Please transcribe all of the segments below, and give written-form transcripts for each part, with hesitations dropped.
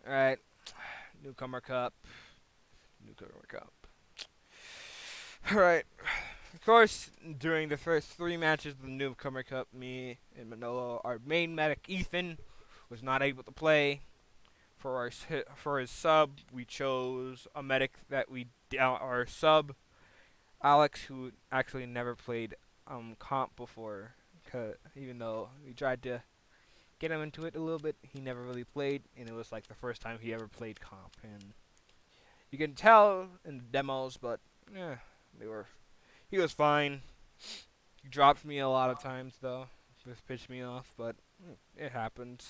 Alright, newcomer cup. Newcomer cup. Alright. Of course, during the first three matches of the newcomer cup, me and Manolo, our main medic Ethan, was not able to play. For his sub, we chose a medic that our sub Alex, who actually never played comp before. Even though we tried to get him into it a little bit, he never really played, and it was like the first time he ever played comp. And you can tell in the demos, but yeah, they were. He was fine. He dropped me a lot of times though, just pissed me off, but it happens.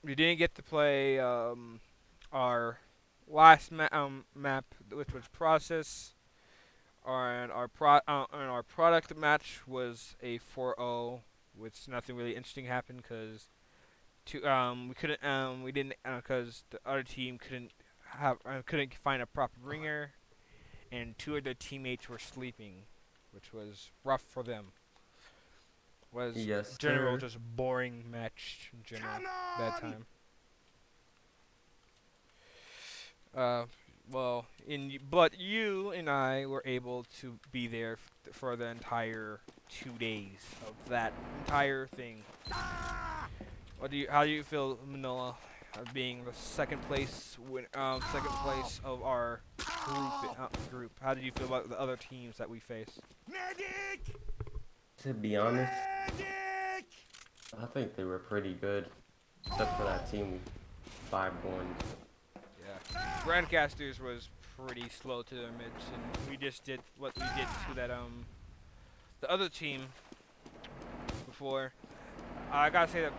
We didn't get to play our last map, which was process. And our product match was a 4-0, which nothing really interesting happened because we didn't because the other team couldn't find a proper ringer, and two of their teammates were sleeping, which was rough for them. Was Yes, general sir. just boring match in general that time. Uh, well, but you and I were able to be there for the entire 2 days of that entire thing. How do you feel, Manila, being the second place of our group? How did you feel about the other teams that we faced? To be honest, I think they were pretty good, except for that team we 5-1. Yeah, Grandcasters was pretty slow to their mids, and we just did what we did to that the other team before. I gotta say that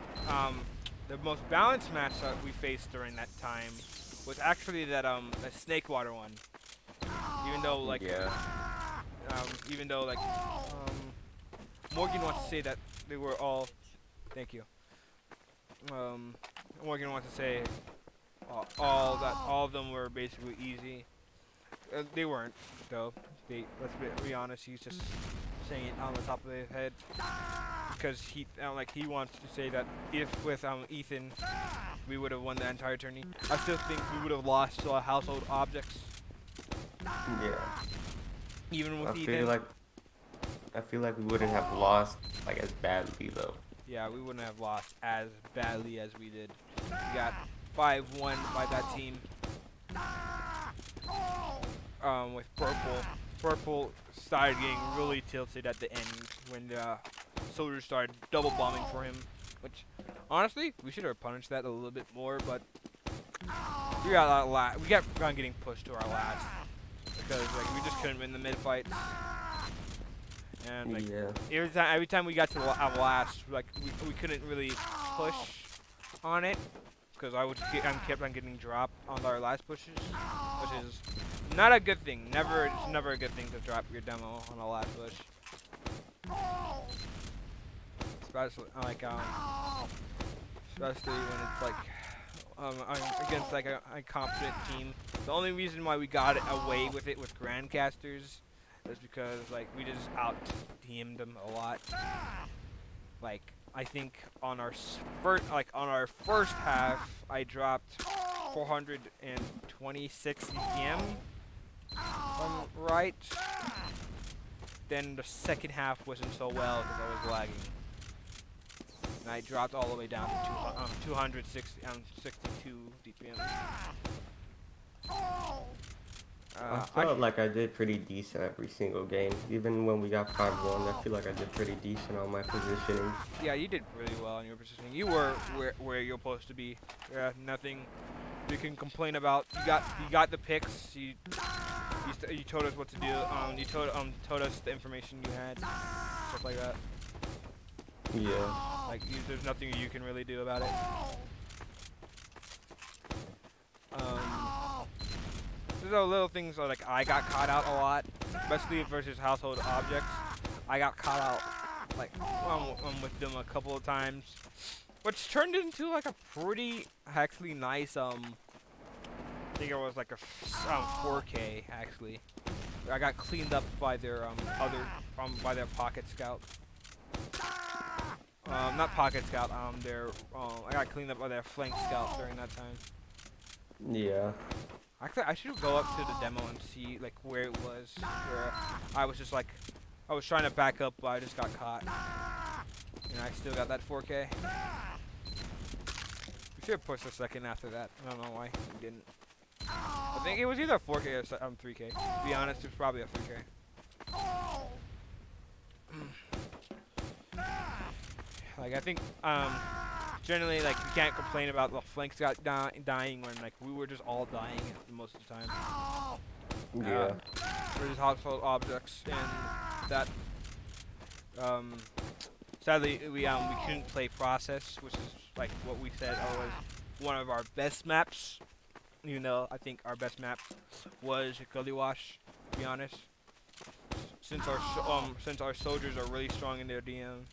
the most balanced match that we faced during that time was actually that snake water one. Even though like Yeah, even though like Morgan wants to say that they were all. Thank you. Um, Morgan wants to say all of them were basically easy. They weren't though. Let's be honest. He's just saying it on the top of his head because he wants to say that if with Ethan we would have won the entire tourney. I still think we would have lost to household objects yeah. even I with feel Ethan. like I feel like we wouldn't have lost like as badly though. Yeah, we wouldn't have lost as badly as we did. We got 5-1 by that team. With purple. Purple started getting really tilted at the end when the soldiers started double bombing for him. Which, honestly, we should have punished that a little bit more. But we got on getting pushed to our last because like we just couldn't win the mid fights. And like Yeah, every time we got to our last, like we couldn't really push on it because I kept on getting dropped on our last pushes, which is not a good thing. It's never a good thing to drop your demo on a last push, especially especially when it's like against like a competent team. The only reason why we got away with it with Grandcasters is because like we just out teamed them a lot. Like I think on on our first half, I dropped 426 DPM. Right. Then the second half wasn't so well because I was lagging, and I dropped all the way down to 260 62 DPM. I I felt like I did pretty decent every single game. Even when we got 5-1, I feel like I did pretty decent on my positioning. Yeah, you did really well in your positioning. You were where you're supposed to be. Nothing you can complain about. You got the picks. You told us what to do. You told us the information you had, stuff like that. Yeah, Like there's nothing you can really do about it. Um, there's a little things like I got caught out a lot, especially versus household objects. I got caught out like with them a couple of times, which turned into like a pretty actually nice I think it was like a 4K actually. I got cleaned up by their by their pocket scout. not pocket scout. Their I got cleaned up by their flank scout during that time. Yeah. Actually, I should go up to the demo and see like where it was. Where I was just like, I was trying to back up, but I just got caught. And I still got that 4K. We should have pushed a second after that. I don't know why we didn't. I think it was either 4K or 3K. To be honest, it was probably a 3K. Like I think generally like you can't complain about the flanks got dying when like we were just all dying most of the time. Yeah. We're just household objects, and that sadly we couldn't play process, which is like what we said was one of our best maps. You know, I think our best map was Gully Wash. To be honest, since our soldiers are really strong in their DM,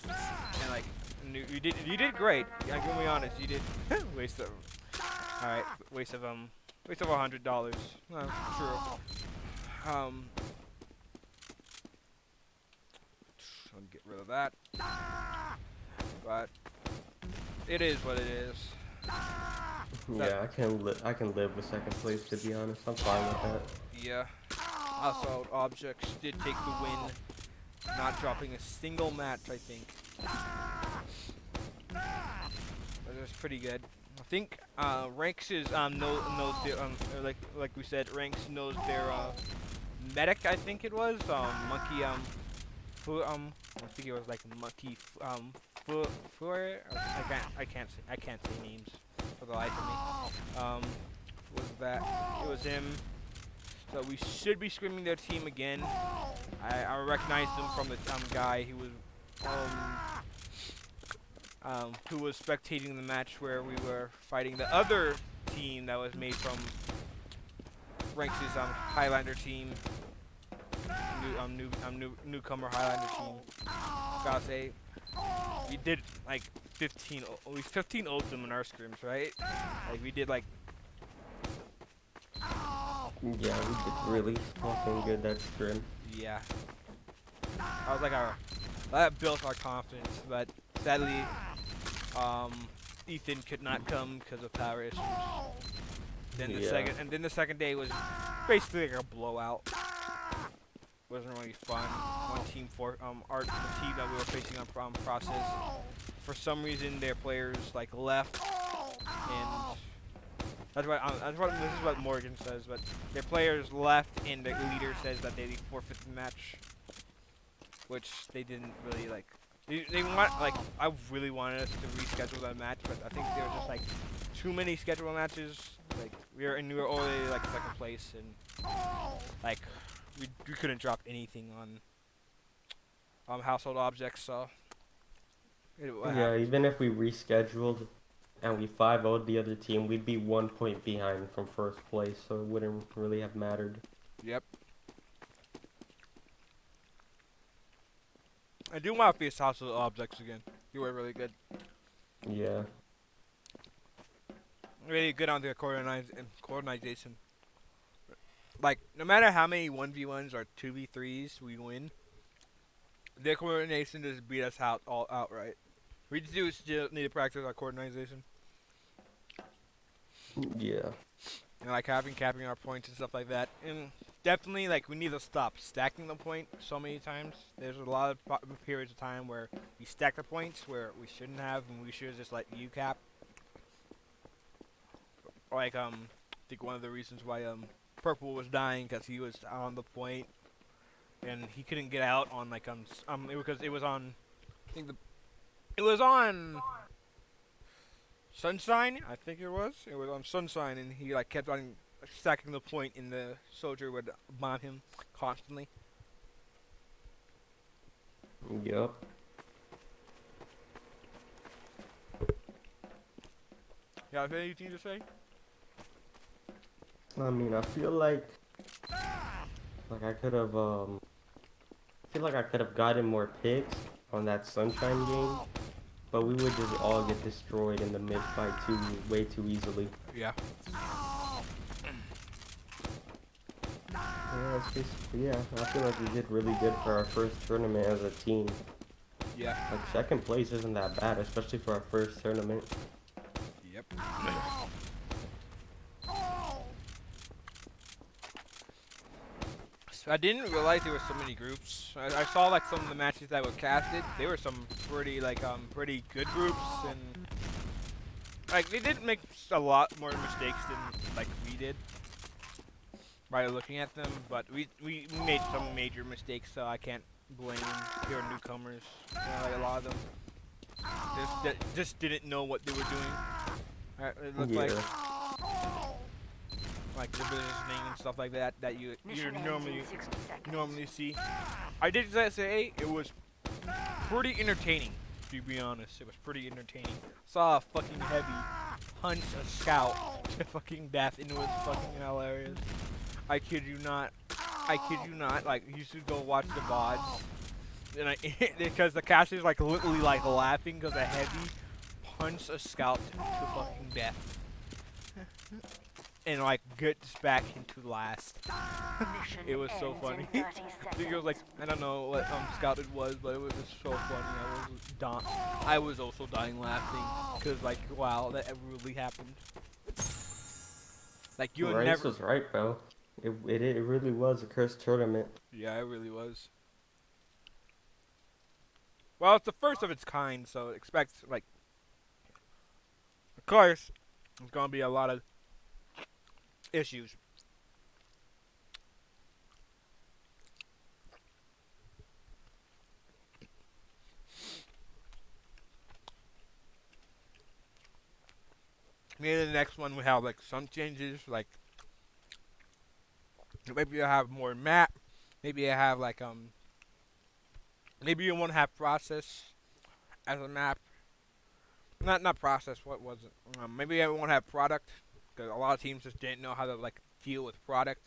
and like you did great. I can be honest, you did waste of all right waste of $100. True. I'll get rid of that. But it is what it is. Yeah, I can live with second place, to be honest. I'm fine with that. Yeah. Assault objects did take the win, not dropping a single match, I think. That was pretty good. I think Ranks is knows their, like we said, Ranks knows their medic. I think it was monkey I think it was like monkey I can't say names for the life of me. Was that it was him? So we should be screaming their team again. I recognized him from the guy who was spectating the match where we were fighting the other team that was made from Ranks' Highlander team, newcomer Highlander team. Gotta say, we did like 15 ult them in our scrims, right? Like we did like. Yeah, we did really fucking good that scrim. Yeah. I was like that built our confidence, but sadly, Ethan could not come because of power issues. Then the second day was basically like a blowout. Wasn't really fun. One team the team that we were facing on process. For some reason, their players like left, and this is what Morgan says. But their players left, and the leader says that they forfeit the match, which they didn't really like. They want like I really wanted us to reschedule that match, but I think there was just like too many scheduled matches. Like we were already like second place, and like we couldn't drop anything on household objects. So yeah, even if we rescheduled and we 5-0'd the other team, we'd be 1 point behind from first place, so it wouldn't really have mattered. Yep. I do want to face household objects again. You were really good. Yeah. Really good on their coordination. Like, no matter how many 1v1s or 2v3s we win, their coordination just beat us out all outright. We still need to practice our coordination. Yeah. And like capping our points and stuff like that. And definitely, like, we need to stop stacking the point so many times. There's a lot of periods of time where we stack the points where we shouldn't have, and we should have just let you cap. Like, I think one of the reasons why Purple was dying because he was on the point and he couldn't get out on like because it was on. I think it was on Sunshine. I think it was. It was on Sunshine, and he like kept on stacking the point, and the soldier would bomb him constantly. Yep. You have anything to say? I mean, I feel like I could have I feel like I could have gotten more picks on that Sunshine game, but we would just all get destroyed in the mid fight way too easily. Yeah. Yeah, I feel like we did really good for our first tournament as a team. Yeah. Like second place isn't that bad, especially for our first tournament. Yep. So I didn't realize there were so many groups. I saw like some of the matches that were casted. They were some pretty pretty good groups, and like they didn't make a lot more mistakes than like we did by looking at them. But we made some major mistakes, so I can't blame pure newcomers. Like a lot of them just didn't know what they were doing. It looked Yeah. like the positioning and stuff like that that you Mission ends normally in 60 seconds. see. I did say it was pretty entertaining. To be honest, it was pretty entertaining. Saw a fucking heavy punch a scout to fucking death, and it was fucking hilarious. I kid you not. I kid you not. Like you should go watch the VODs, and because the casters like literally like laughing because a heavy punch a scout to fucking death. And like gets back into last. Mission It was so ends funny. in 30 I think it was like seconds. I don't know what scouted was, but it was just so funny. I was also dying laughing because like wow, that ever really happened. Like you would Rice never. was right, bro. It really was a cursed tournament. Yeah, it really was. Well, it's the first of its kind, so expect like, of course, there's gonna be a lot of issues. Maybe the next one will have like some changes, like maybe you'll have more map. Maybe you have like maybe you won't have process as a map. Not process. What was it? Maybe I won't have product because a lot of teams just didn't know how to like deal with product.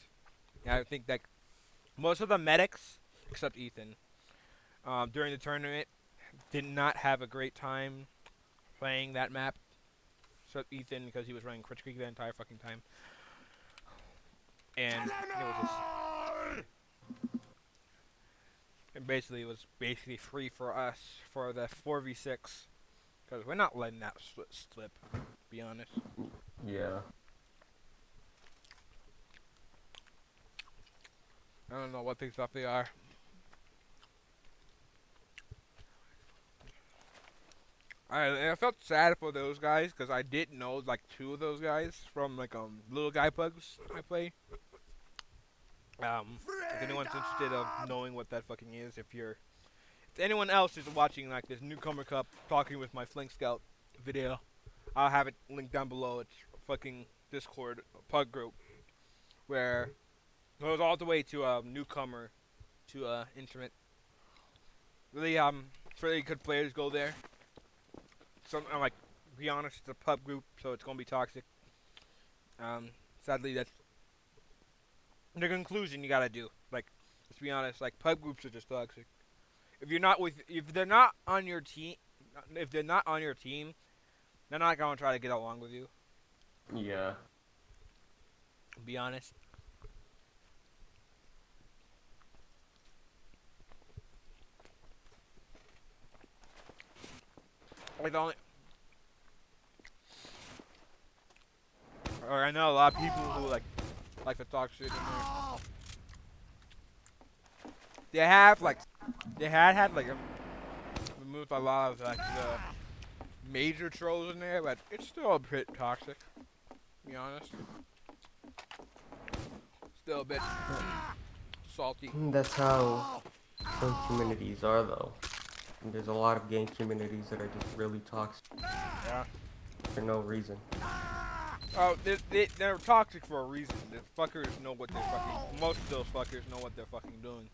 Yeah, I think that most of the medics, except Ethan, during the tournament, did not have a great time playing that map. Except Ethan because he was running Crit Creek the entire fucking time, and it was just and basically it was basically free for us for the 4v6 because we're not letting that slip. Be honest. Yeah. I don't know what things stuff they are. I felt sad for those guys because I did know like two of those guys from like little guy pugs I play. If anyone's interested of knowing what that fucking is, if anyone else is watching like this newcomer cup talking with my flank scout video, I'll have it linked down below. It's fucking Discord pug group where it goes all the way to newcomer to intimate. Really it's really good players go there. Some I'm like, to be honest, it's a pub group, so it's gonna be toxic. Sadly, that's the conclusion you gotta do. Like, let's be honest, like pub groups are just toxic. If they're not on your team, if they're not on your team, they're not gonna try to get along with you. Yeah. Be honest. Like the only, or I know a lot of people who like to talk shit in there. They have like, they had like removed a lot of like the major trolls in there, but it's still a bit toxic. To be honest, still a bit salty. That's how some communities are, though. And there's a lot of game communities that are just really toxic Yeah. for no reason. Oh, they're toxic for a reason. The fuckers know what they're fucking. Most of those fuckers know what they're fucking doing.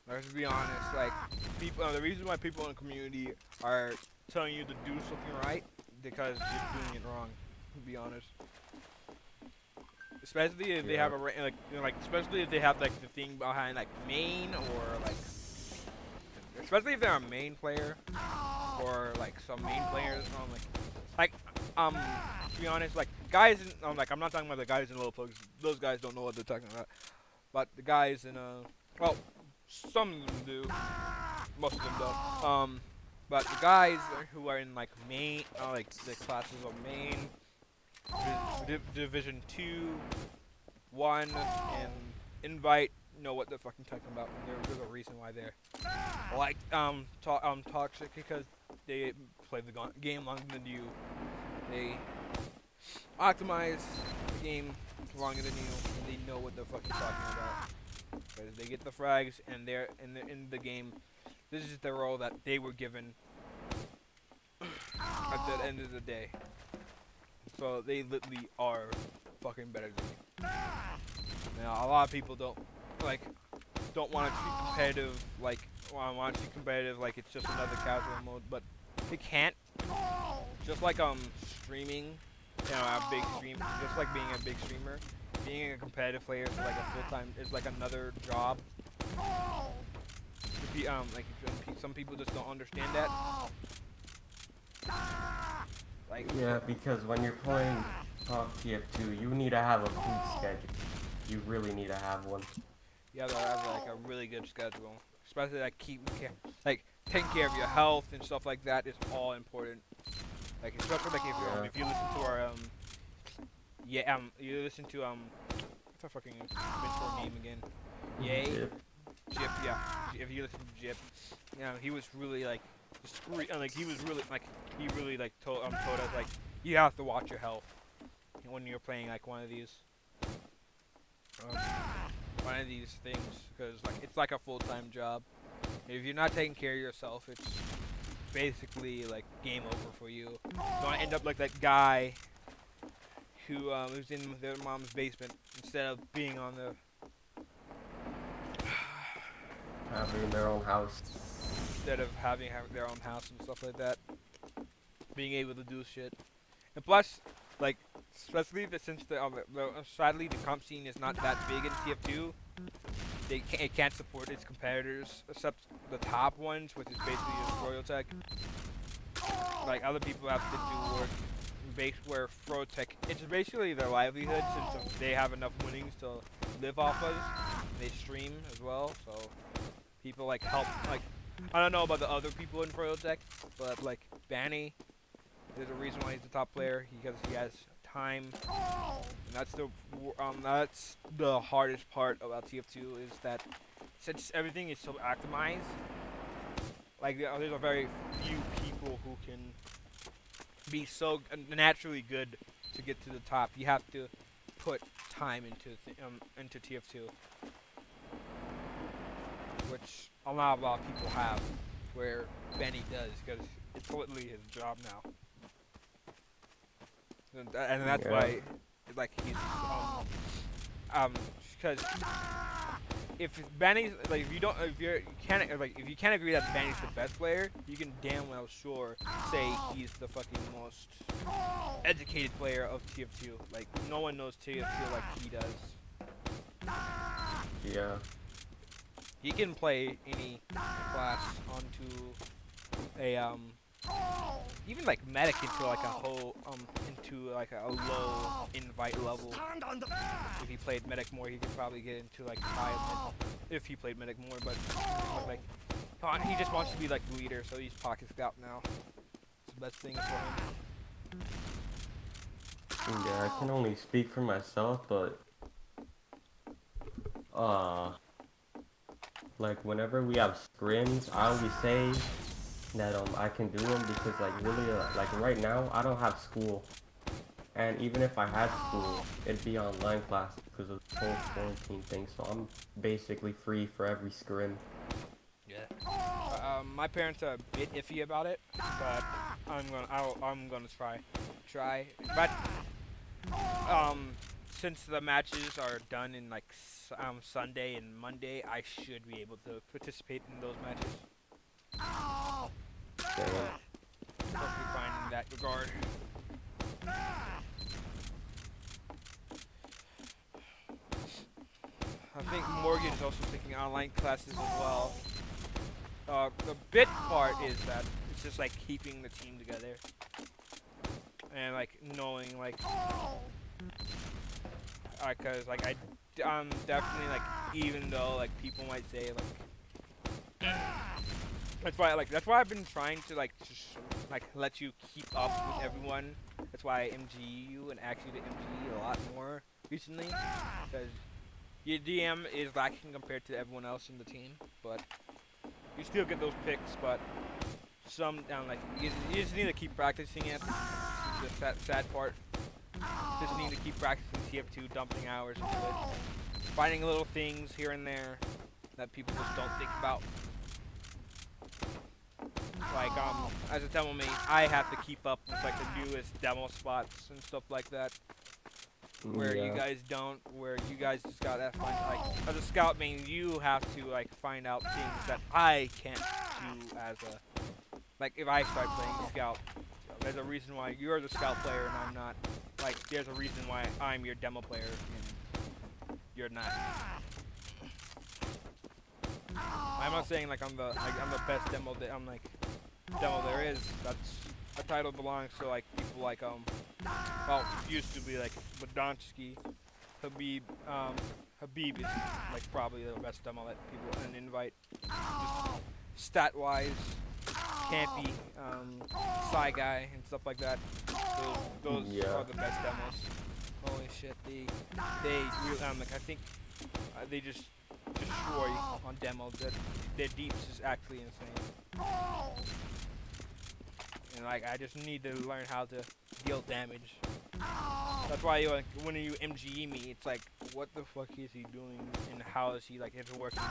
Let's be honest. Like, people. The reason why people in the community are telling you to do something right because you're doing it wrong. To be honest. Especially if they Yeah. have especially if they have like the thing behind like main or like, especially if they're a main player or like some main players. Like to be honest, like guys in, like I'm not talking about the guys in little plugs. Those guys don't know what they're talking about. But the guys in well, Some of them do. Most of them don't. But the guys who are in like main, like the classes of main, Division 2, 1, and Invite know what they're fucking talking about. And there's a reason why they're like toxic because they play the game longer than you. They optimize the game longer than you, and they know what they're fucking talking about. Because they get the frags, and they're in the game. This is the role that they were given at the end of the day. So they literally are fucking better than you. Now a lot of people don't want to treat competitive want to treat competitive like it's just another casual mode, but they can't. Just like streaming, you know, a big stream, just like being a big streamer, being a competitive player is like a full-time, is like another job. Like some people just don't understand that. Like Yeah, because when you're playing top TF2, you need to have a food schedule. You really need to have one. you have to have like a really good schedule, especially like like taking care of your health and stuff like that is all important. Like especially like Yeah. if you listen to our you listen to what's our fucking mentor name again? Yay. Yep. Jip, yeah. If you listen to Jip, you know, he was really like, like he was really like, he really like told us like, you have to watch your health when you're playing like um, one of these things, because like it's like a full-time job. If you're not taking care of yourself, it's basically like game over for you. You want to end up like that guy who lives in their mom's basement instead of being on the Having their own house. instead of having their own house and stuff like that, being able to do shit. And plus, like, especially since sadly the comp scene is not that big in TF2, it can't support its competitors except the top ones, which is basically just Royal Tech. Like other people have to do work where Pro Tech, it's basically their livelihood since they have enough winnings to live off of. They stream as well, so people like help. Like I don't know about the other people in Royal Tech, but like Banny, there's a reason why he's the top player because he has time, and that's the hardest part about TF2 is that since everything is so optimized, like there's a very few people who can be so naturally good to get to the top. You have to put time into TF2, which not a lot of people have, where Benny does because it's literally his job now. And that's Yeah. why, like he's because if Benny's like if you can't agree that Benny's the best player, you can damn well sure say he's the fucking most educated player of TF2. Like no one knows TF2 like he does. Yeah. He can play any class onto a even like medic into like a whole into like a low invite level. If he played medic more, he could probably get into like high mid if he played medic more. But like he just wants to be like the leader, so he's pocket scout now. It's the best thing for him. Yeah, I can only speak for myself, but like whenever we have scrims, I always say that I can do them because like really like right now I don't have school, and even if I had school, it'd be online classes because of the whole quarantine thing. So I'm basically free for every scrim. Yeah. My parents are a bit iffy about it, but I'm gonna try. But since the matches are done in like Sunday and Monday, I should be able to participate in those matches. So, Perfectly fine in that regard. I think Morgan is also taking online classes as well. The bit part is that it's just like keeping the team together and like knowing like, cause like I'm definitely like even though like people might say like that's why I've been trying to just let you keep up with everyone. That's why I MG you and actually to MG a lot more recently, because your DM is lacking compared to everyone else in the team, but you still get those picks. But some you just need to keep practicing it. This is the sad part. Just need to keep practicing TF2, dumping hours into it, finding little things here and there that people just don't think about. Like as a demo main, I have to keep up with like the newest demo spots and stuff like that. Where you Yeah. guys don't, where you guys just gotta find as a scout main, you have to find out things that I can't do as a if I start playing scout. There's a reason why you're the scout player and I'm not. There's a reason why I'm your demo player and you're not. I'm not saying I'm the best demo that demo there is. That's a title belongs to people used to be Badonsky, Habib. Habib is probably the best demo that people can invite. Just stat wise, campy, Psy guy and stuff like that. Those are the best demos. Holy shit, I think they just destroy on demos. Their deeps is actually insane. And I just need to learn how to deal damage. That's why when you MGE me, it's what the fuck is he doing and how is he it's working?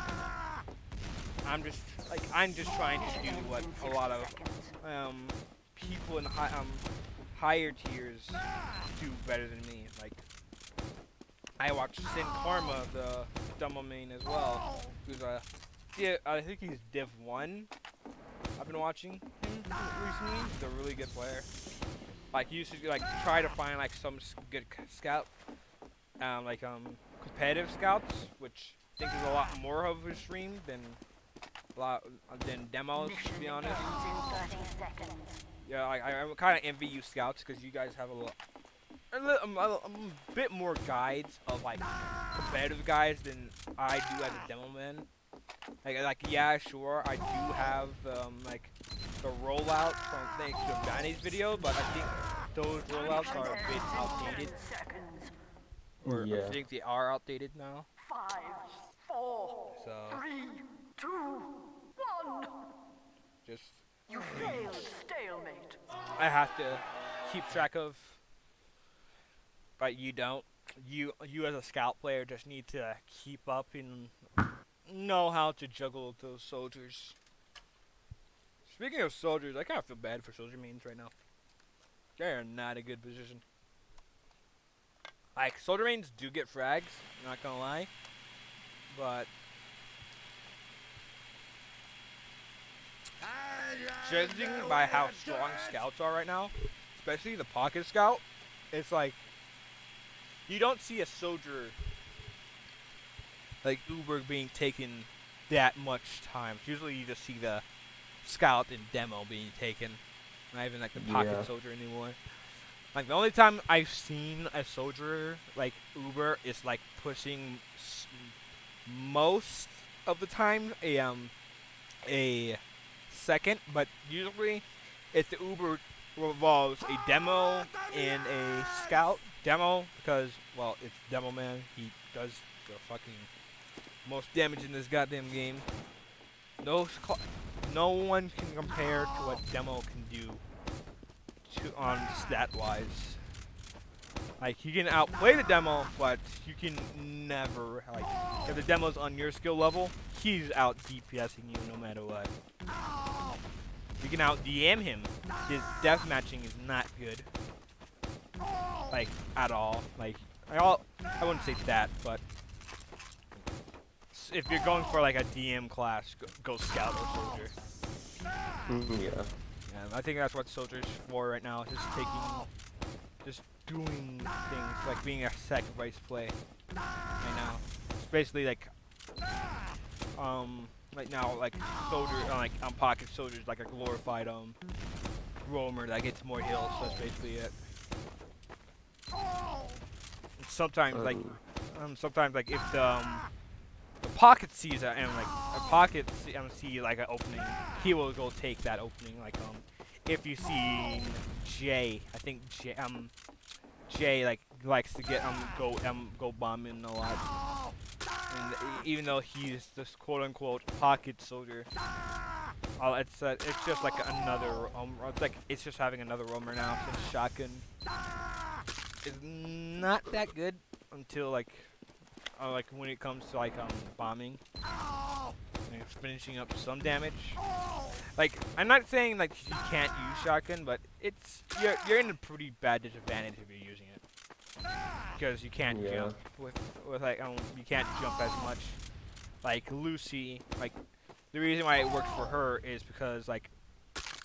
I'm just trying to do what a lot of people in higher tiers do better than me. I watched Sin Karma, the demo main as well. Who's I think he's Div 1. I've been watching him recently. He's a really good player. He used to try to find some good scout, competitive scouts, which I think is a lot more of his stream than demos, to be honest. Yeah, I kind of envy you scouts because you guys have a bit more guides of competitive guys than I do as a demo man. Yeah, sure, I do have the rollout from thanks to Danny's video, but I think those rollouts are a bit outdated. Or I think they are outdated now. 5, 4, 3, 2, 1. Just You failed stalemate. I have to keep track of, but you don't. You as a scout player just need to keep up and know how to juggle those soldiers. Speaking of soldiers, I kind of feel bad for soldier mains right now. They are not a good position. Soldier mains do get frags, not gonna lie. But judging by how strong scouts are right now, especially the pocket scout, it's you don't see a soldier Uber being taken that much time. Usually you just see the scout and demo being taken, not even the pocket soldier anymore. The only time I've seen a soldier Uber is pushing most of the time a second, but usually if the Uber revolves a demo and a scout. Demo because it's Demo Man. He does the fucking most damage in this goddamn game. No one can compare to what Demo can do on stat wise. You can outplay the Demo, but you can never if the Demo's on your skill level, he's out DPSing you no matter what. You can out DM him. His death matching is not good. At all. I wouldn't say that, but if you're going for a DM class, go scout or soldier. Yeah. I think that's what soldier's for right now. Just doing things being a sacrifice play right now. It's basically right now soldier pocket soldiers a glorified roamer that gets more heals. So that's basically it. Sometimes if the pocket sees it and like a pocket see like an opening, he will go take that opening. Like if you see Jay, I think Jay like likes to get go bombing a lot, and even though he's this quote unquote pocket soldier, it's just like another it's just having another roamer now. Since shotgun is not that good until like when it comes to like bombing and finishing up some damage. Like I'm not saying like you can't use shotgun, but you're in a pretty bad disadvantage if you're using it because you can't jump with like you can't jump as much. Like Lucy, like the reason why it works for her is because like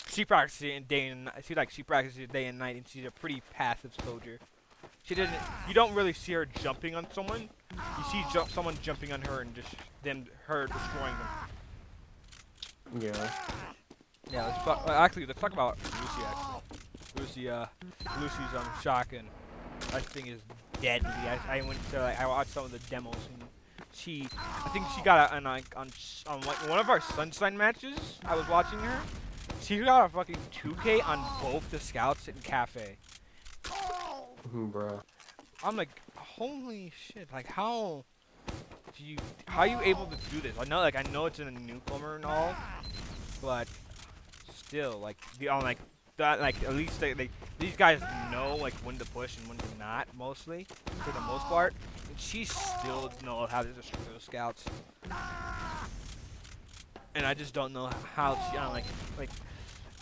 she practices it day and night. She practices it day and night, and she's a pretty passive soldier. She doesn't. You don't really see her jumping on someone. You see someone jumping on her and just her destroying them. Yeah. Yeah. Let's talk about Lucy. Actually, Lucy's shotgun. That thing is deadly. I went to I watched some of the demos and I think she got on like one of our Sunshine matches. I was watching her. She got a fucking 2K on both the scouts and cafe. Bruh. I'm like, holy shit! Like, how are you able to do this? I know it's in a newcomer and all, but still, like, like that, like at least these guys know like when to push and when to not, mostly for the most part. And she still knows how to destroy those scouts, and I just don't know how she like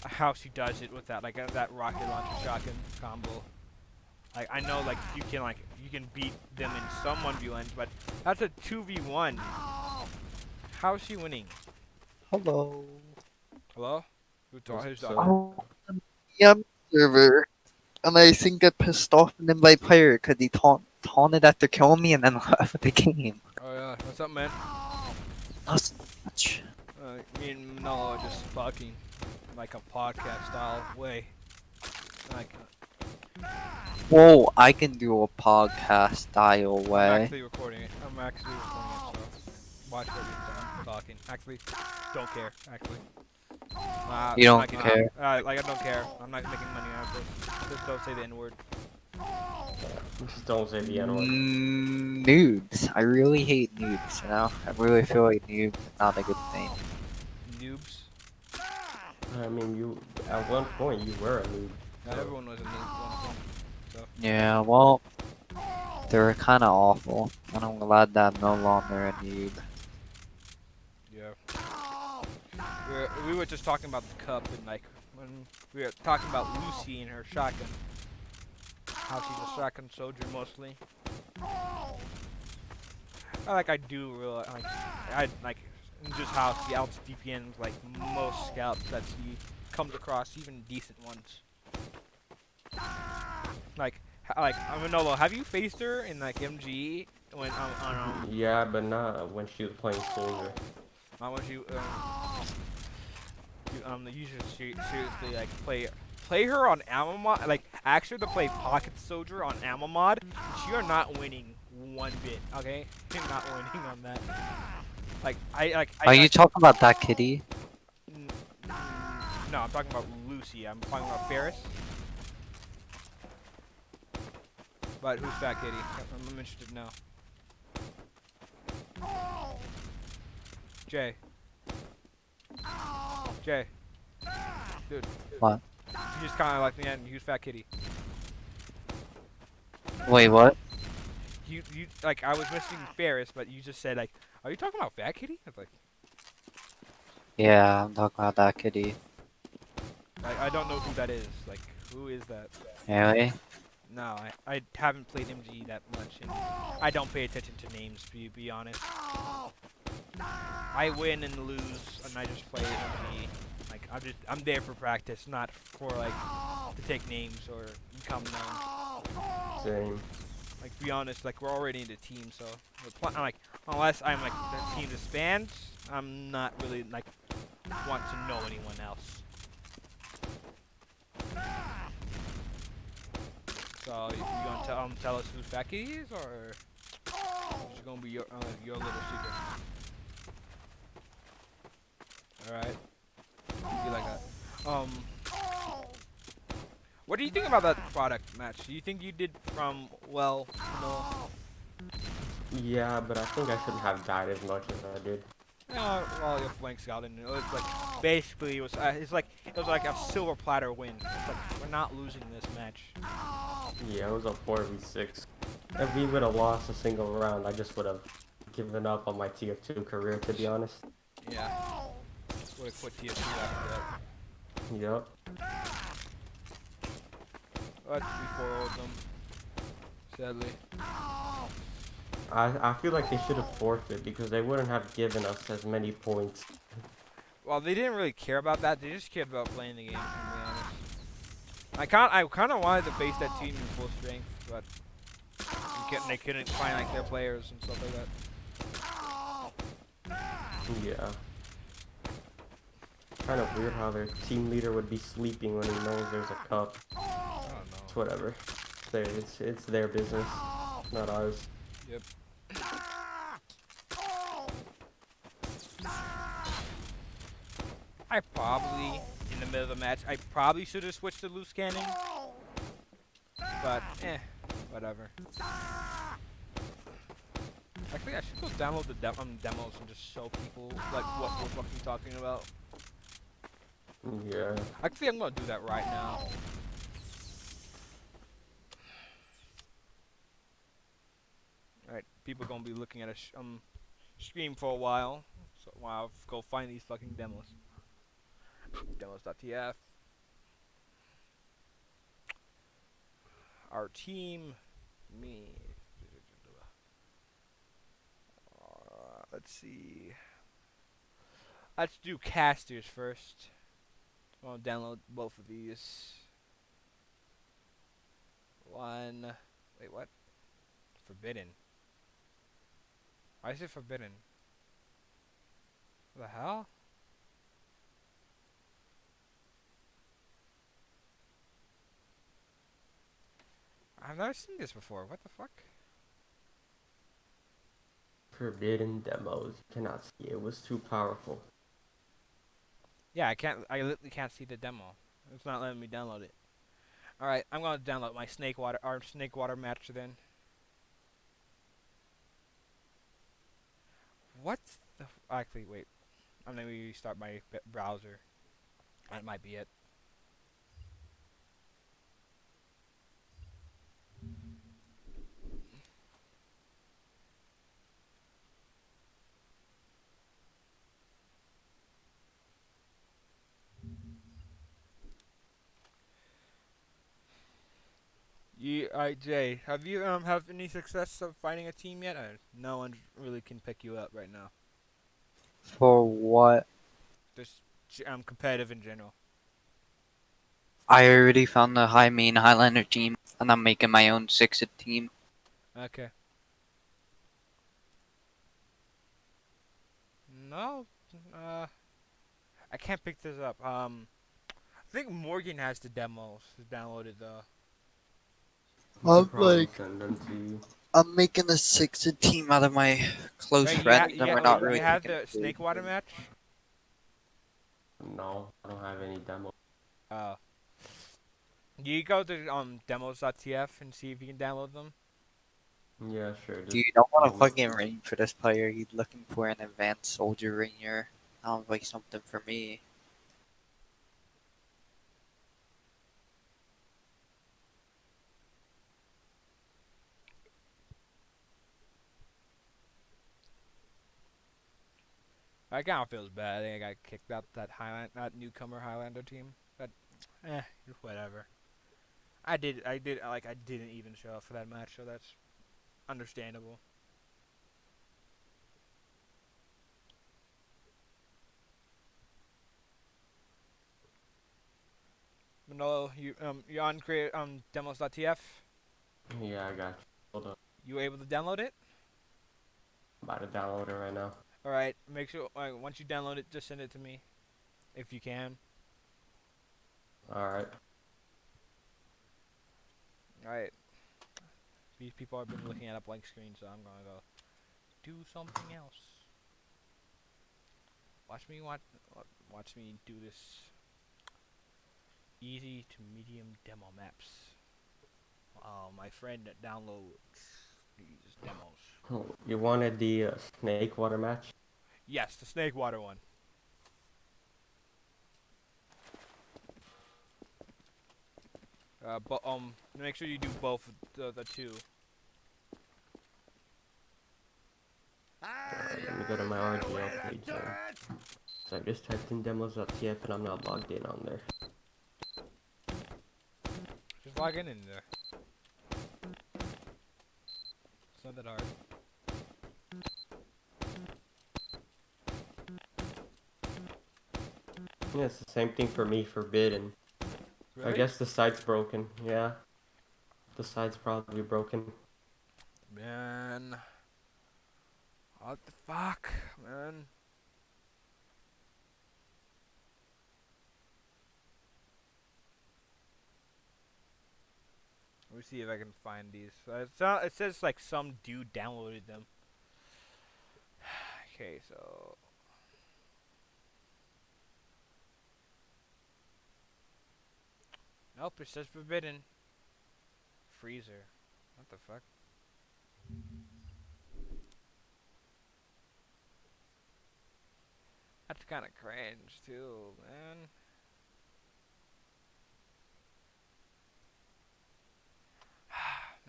how she does it with that that rocket launcher shotgun combo. Like I know like you can beat them in some 1v1s, but that's a 2v1. How is she winning? Hello. Hello? Who's talking? Oh, I'm server. And I think get pissed off and invite player because he taunted after killing me and then left the game. Oh yeah, what's up, man? Not so much. Me and Manolo are just fucking like a podcast style way. Like Whoa, I can do a podcast style I'm way. actually recording it. So watch what you're talking. Actually, don't care. Actually. You I'm don't not getting- care? like I don't care. I'm not making money out of this. Just don't say the N-word. Just don't say the N-word. Noobs. I really hate noobs, you know? I really feel like noob is not a good thing. Noobs. I mean, you at one point you were a noob. Not so- everyone was a noob. at one point. Yeah, well, they were kind of awful. And I'm glad that I'm no longer a noob. Yeah. We were just talking about the cup and like when we were talking about Lucy and her shotgun. How she's a shotgun soldier mostly. I do realize just how she outs DPNs like most scouts that she comes across, even decent ones. Like Manolo, have you faced her in like MG when Yeah, but not when she was playing soldier. when you should seriously like play her on ammo mod, like ask her to play pocket soldier on ammo mod. And you are not winning one bit, okay? You're not winning on that. Are you talking about that kitty? No, I'm talking about Lucy. I'm talking about Ferris. But who's Fat Kitty? I'm interested now. Jay. Dude. What? You just kind of like me and who's Fat Kitty? Wait, what? You like I was missing Ferris, but you just said like, are you talking about Fat Kitty? I was like, Yeah, I'm talking about that kitty. I don't know who that is. Like, who is that? Really? No, I haven't played MG that much, and I don't pay attention to names. To be honest, I win and lose, and I just play MG. Like I'm there for practice, not for like to take names or become known. Same. Like be honest, like we're already in the team, so like unless I'm like the team disbands, I'm not really like want to know anyone else. So you gonna tell us who Fat Kitty is, or gonna be your little secret. All right. Be like that. What do you think about that product match? Do you think you did well? No. Yeah, but I think I shouldn't have died as much as I did. Well, your flank scout and it was like basically it was like a silver platter win. It's like we're not losing this match. Yeah, it was a 4v6. If we would have lost a single round, I just would have given up on my TF2 career, to be honest. Yeah. Would have quit TF2 after that. Yep. But we 4-0'd them. Sadly. I feel like they should have forfeited because they wouldn't have given us as many points. Well, they didn't really care about that. They just cared about playing the game. To be honest. I kind of wanted to face that team in full strength, but they couldn't find like their players and stuff like that. Yeah. Kind of weird how their team leader would be sleeping when he knows there's a cup. I don't know. It's whatever. It's their business, not ours. Yep. I probably, in the middle of the match, I probably should have switched to loose cannon. But, whatever. Actually, I should go download the demos and just show people like what we're fucking talking about. Yeah. Actually, I'm gonna do that right now. Alright, people gonna be looking at a stream for a while. So while I go find these fucking demos. Demos.tf. Our team. Me. Let's see. Let's do casters first. I'll download both of these. One. Wait, what? Forbidden. Why is it forbidden? What the hell? I've never seen this before. What the fuck? Forbidden demos. Cannot see. It was too powerful. Yeah, I can't. I literally can't see the demo. It's not letting me download it. All right, I'm gonna download my our snake water match then. What the? Actually, wait. I'm gonna restart my browser. That might be it. Jay, have you have any success of finding a team yet? No one really can pick you up right now. For what? Just competitive in general. I already found the High Main Highlander team, and I'm making my own 6 team. Okay. No, I can't pick this up. I think Morgan has the demos downloaded though. I'm like, send them to you. I'm making a 6 team out of my close friends, and we're not really You have taking the it snake water seriously. match? No, I don't have any demos. Oh. You go to demos.tf and see if you can download them. Yeah, sure. Just Dude, I want to fucking ring for this player. He's looking for an advanced soldier ringer. Sounds like something for me. I kind of feels bad. I think I got kicked out that newcomer Highlander team. But, whatever. I didn't even show up for that match, so that's understandable. Manolo, you on create demos.tf? Yeah, I got you. Hold on. You able to download it? I'm about to download it right now. All right. Make sure once you download it, just send it to me, if you can. Alright. All right. These people have been looking at a blank screen, so I'm gonna go do something else. Watch me do this easy to medium demo maps. My friend that downloads these demos. Oh, you wanted the snake water match? Yes, the snake water one. But make sure you do both the two. Alright, let me go to my RGL page then. So I just typed in demos.tf and I'm not logged in on there. Just log in there. It's not that hard. Yeah, it's the same thing for me, forbidden. I Really? guess the site's broken, yeah. The site's probably broken. Man. What the fuck, man? Let me see if I can find these. It says like some dude downloaded them. Okay, so nope, it says forbidden. Freezer. What the fuck? That's kind of cringe too, man.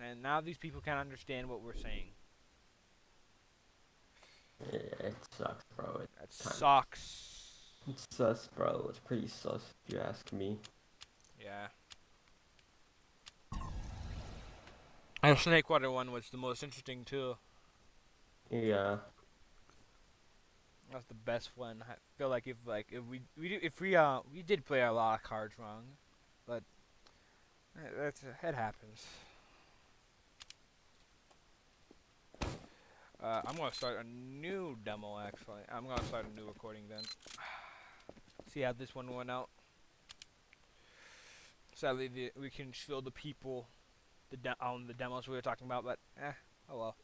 And now these people can't understand what we're saying. Yeah, it sucks, bro. That sucks. It's sus, bro. It's pretty sus if you ask me. Yeah. The snake water one was the most interesting too. Yeah. That's the best one. I feel like if we did play a lot of cards wrong, but it happens. I'm gonna start a new demo actually. I'm gonna start a new recording then. See how this one went out. Sadly, we can show the people the demos we were talking about, but oh well.